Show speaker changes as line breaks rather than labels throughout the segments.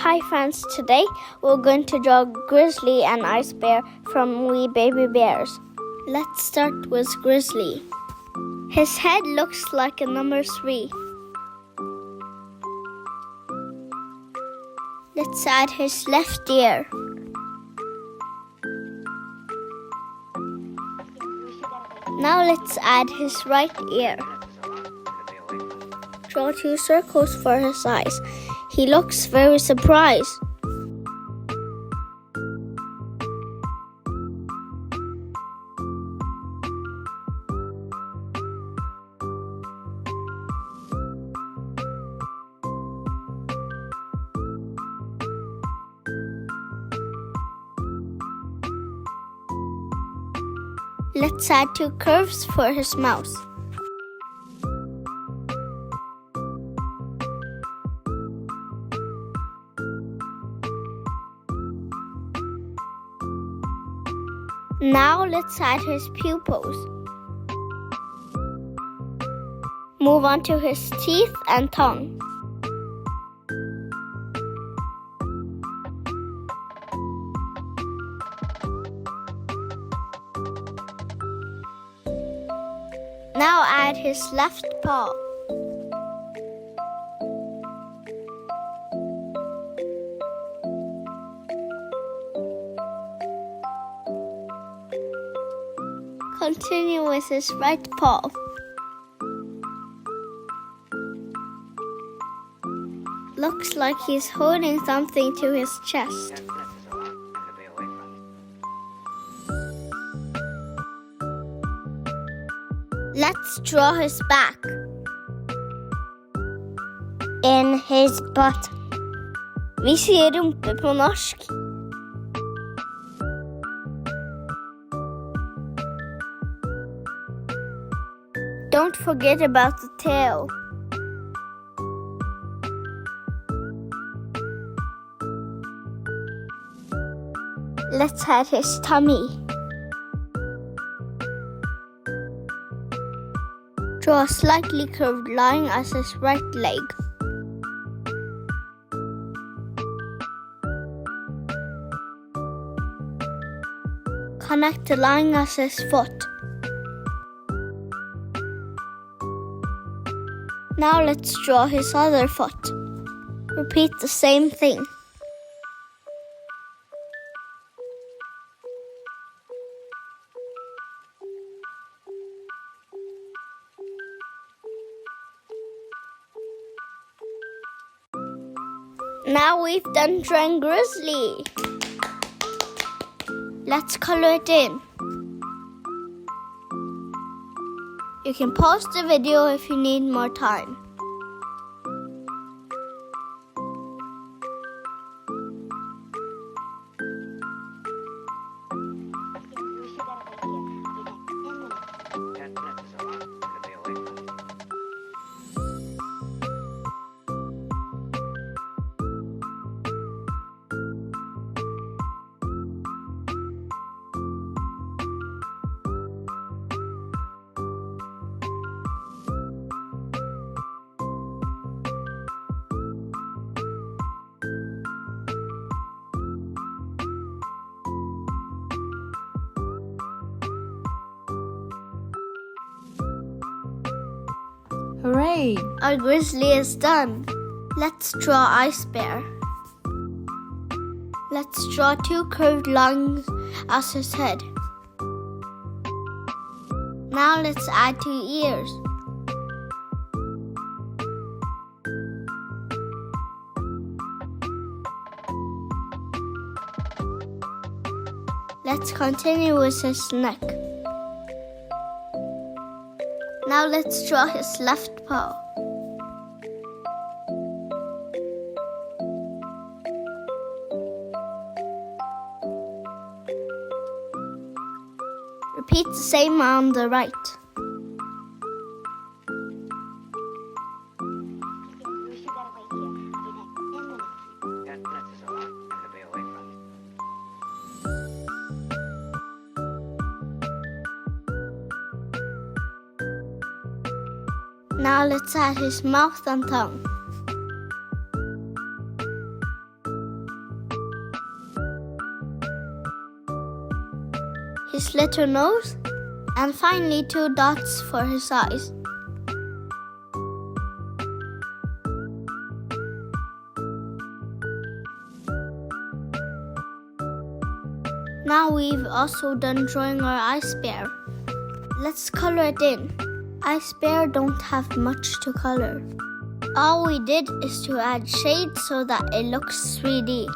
Hi friends, today we're going to draw Grizzly and Ice Bear from Wee Baby Bears. Let's start with Grizzly. His head looks like a number 3. Let's add his left ear. Now let's add his right ear. Draw 2 circles for his eyes. He looks very surprised. Let's add 2 curves for his mouth. Now let's add his pupils. Move on to his teeth and tongue. Now add his left paw. Continue with his right paw. Looks like he's holding something to his chest. Let's draw his back. In his butt. Vi sier rumpe på norsk. Don't forget about the tail. Let's add his tummy. Draw a slightly curved line as his right leg. Connect the line as his foot. Now let's draw his other foot. Repeat the same thing. Now we've done drawing Grizzly. Let's color it in. You can pause the video if you need more time.
Hooray!
Our Grizzly is done. Let's draw Ice Bear. Let's draw 2 curved lines as his head. Now let's add 2 ears. Let's continue with his neck. Now let's draw his left paw. Repeat the same on the right. Now let's add his mouth and tongue. his little nose, and finally 2 dots for his eyes. Now we've also done drawing our ice bear. Let's color it in. Ice bear don't have much to color. All we did is to add shades so that it looks 3D.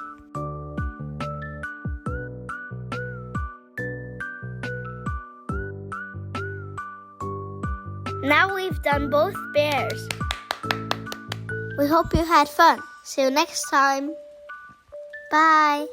Now we've done both bears. We hope you had fun. See you next time. Bye.